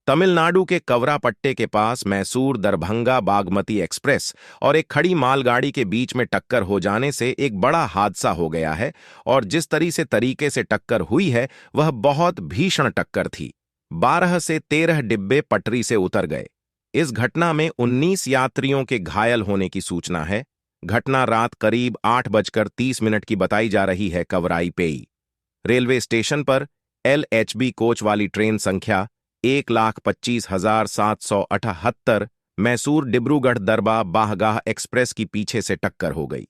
तमिलनाडु के कवरापट्टे के पास मैसूर दरभंगा बागमती एक्सप्रेस और एक खड़ी मालगाड़ी के बीच में टक्कर हो जाने से एक बड़ा हादसा हो गया है और जिस तरीके से टक्कर हुई है वह बहुत भीषण टक्कर थी। 12 से 13 डिब्बे पटरी से उतर गए। इस घटना में 19 यात्रियों के घायल होने की सूचना है। घटना रात करीब 8:30 की बताई जा रही है। कवराईपेई रेलवे स्टेशन पर LHB कोच वाली ट्रेन संख्या 1,25,778 मैसूर डिब्रूगढ़ दरबा बाहगाह एक्सप्रेस की पीछे से टक्कर हो गई।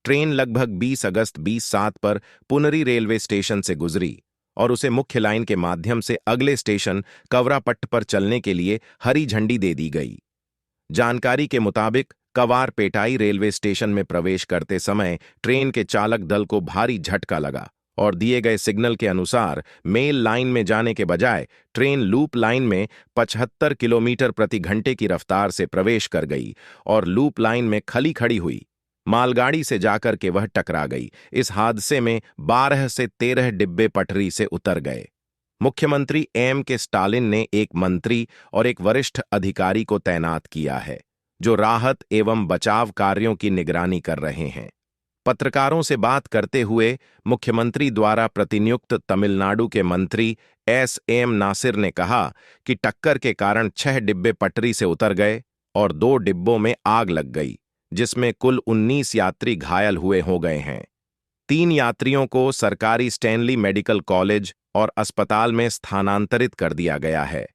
ट्रेन लगभग 20 अगस्त 20:07 पर पुनरी रेलवे स्टेशन से गुजरी और उसे मुख्य लाइन के माध्यम से अगले स्टेशन कवरापट्ट पर चलने के लिए हरी झंडी दे दी गई। जानकारी के मुताबिक कवारपेटाई रेलवे स्टेशन में प्रवेश करते समय ट्रेन के चालक दल को भारी झटका लगा और दिए गए सिग्नल के अनुसार मेल लाइन में जाने के बजाय ट्रेन लूप लाइन में 75 किलोमीटर प्रति घंटे की रफ्तार से प्रवेश कर गई और लूप लाइन में खड़ी हुई मालगाड़ी से जाकर के वह टकरा गई। इस हादसे में 12 से 13 डिब्बे पटरी से उतर गए। मुख्यमंत्री M.K. स्टालिन ने एक मंत्री और एक वरिष्ठ अधिकारी को तैनात किया है जो राहत एवं बचाव कार्यों की निगरानी कर रहे हैं। पत्रकारों से बात करते हुए मुख्यमंत्री द्वारा प्रतिनियुक्त तमिलनाडु के मंत्री S.M. नासिर ने कहा कि टक्कर के कारण 6 डिब्बे पटरी से उतर गए और 2 डिब्बों में आग लग गई, जिसमें कुल 19 यात्री घायल हो गए हैं। 3 यात्रियों को सरकारी स्टैनली मेडिकल कॉलेज और अस्पताल में स्थानांतरित कर दिया गया है।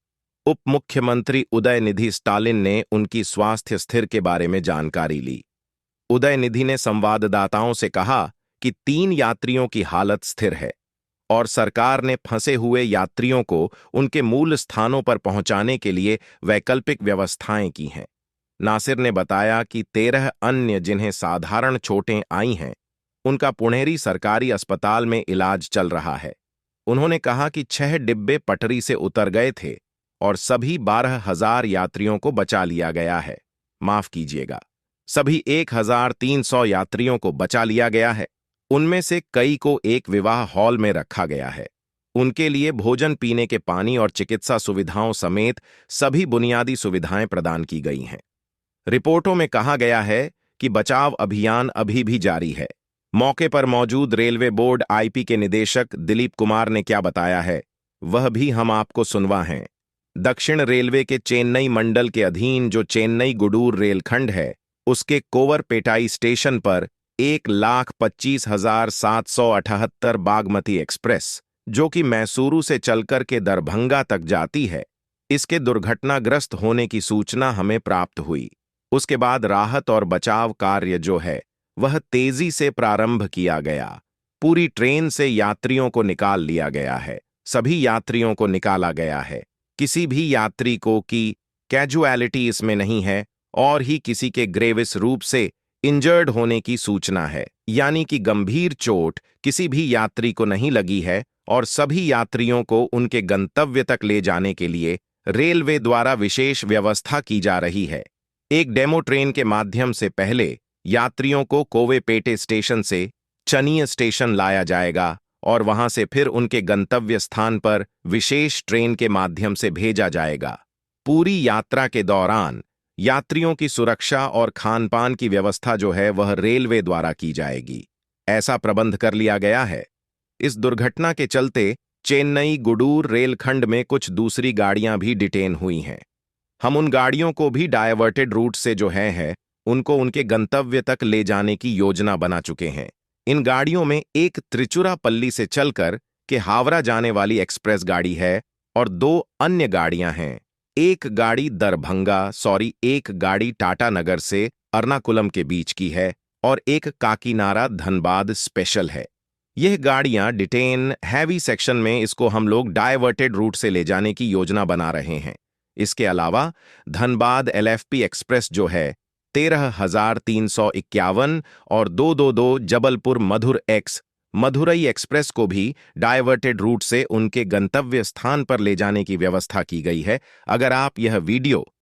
उप मुख्यमंत्री उदयनिधि स्टालिन ने उनकी स्वास्थ्य स्थिति के बारे में जानकारी ली। उदयनिधि ने संवाददाताओं से कहा कि 3 यात्रियों की हालत स्थिर है और सरकार ने फंसे हुए यात्रियों को उनके मूल स्थानों पर पहुंचाने के लिए वैकल्पिक व्यवस्थाएं की हैं। नासिर ने बताया कि 13 अन्य जिन्हें साधारण चोटें आई हैं, उनका पुणेरी सरकारी अस्पताल में इलाज चल रहा है। उन्होंने कहा कि 6 डिब्बे पटरी से उतर गए थे और सभी 12,000 यात्रियों को बचा लिया गया है। माफ कीजिएगा, सभी 1,300 यात्रियों को बचा लिया गया है। उनमें से कई को एक विवाह हॉल में रखा गया है। उनके लिए भोजन, पीने के पानी और चिकित्सा सुविधाओं समेत सभी बुनियादी सुविधाएं प्रदान की गई हैं। रिपोर्टों में कहा गया है कि बचाव अभियान अभी भी जारी है। मौके पर मौजूद रेलवे बोर्ड IP के निदेशक दिलीप कुमार ने क्या बताया है, वह भी हम आपको सुनवा हैं। दक्षिण रेलवे के चेन्नई मंडल के अधीन जो चेन्नई गुडूर रेलखंड है, उसके कोवरपेटाई स्टेशन पर 1,25,778 बागमती एक्सप्रेस, जो कि मैसूरू से चलकर के दरभंगा तक जाती है, इसके दुर्घटनाग्रस्त होने की सूचना हमें प्राप्त हुई। उसके बाद राहत और बचाव कार्य जो है वह तेजी से प्रारंभ किया गया। पूरी ट्रेन से यात्रियों को निकाल लिया गया है। सभी यात्रियों को निकाला गया है। किसी भी यात्री को की कैजुअलिटी इसमें नहीं है और ही किसी के ग्रेविस रूप से इंजर्ड होने की सूचना है, यानी कि गंभीर चोट किसी भी यात्री को नहीं लगी है और सभी यात्रियों को उनके गंतव्य तक ले जाने के लिए रेलवे द्वारा विशेष व्यवस्था की जा रही है। एक डेमो ट्रेन के माध्यम से पहले यात्रियों को कोवेपेटे स्टेशन से चनिय स्टेशन लाया जाएगा और वहां से फिर उनके गंतव्य स्थान पर विशेष ट्रेन के माध्यम से भेजा जाएगा। पूरी यात्रा के दौरान यात्रियों की सुरक्षा और खानपान की व्यवस्था जो है वह रेलवे द्वारा की जाएगी। ऐसा प्रबंध कर लिया गया है। इस दुर्घटना के चलते चेन्नई गुडूर रेलखंड में कुछ दूसरी गाड़ियां भी डिटेन हुई हैं। हम उन गाड़ियों को भी डायवर्टेड रूट से जो है उनको उनके गंतव्य तक ले जाने की योजना बना चुके हैं। इन गाड़ियों में एक त्रिचुरापल्ली से चलकर के हावड़ा जाने वाली एक्सप्रेस गाड़ी है और 2 अन्य गाड़ियां हैं। एक गाड़ी टाटानगर से एर्नाकुलम के बीच की है और एक काकीनाडा धनबाद स्पेशल है। यह गाड़ियां डिटेन हैवी सेक्शन में इसको हम लोग डायवर्टेड रूट से ले जाने की योजना बना रहे हैं। इसके अलावा धनबाद LFP एक्सप्रेस जो है 13,351 और 222 जबलपुर मधुरई एक्सप्रेस को भी डायवर्टेड रूट से उनके गंतव्य स्थान पर ले जाने की व्यवस्था की गई है। अगर आप यह वीडियो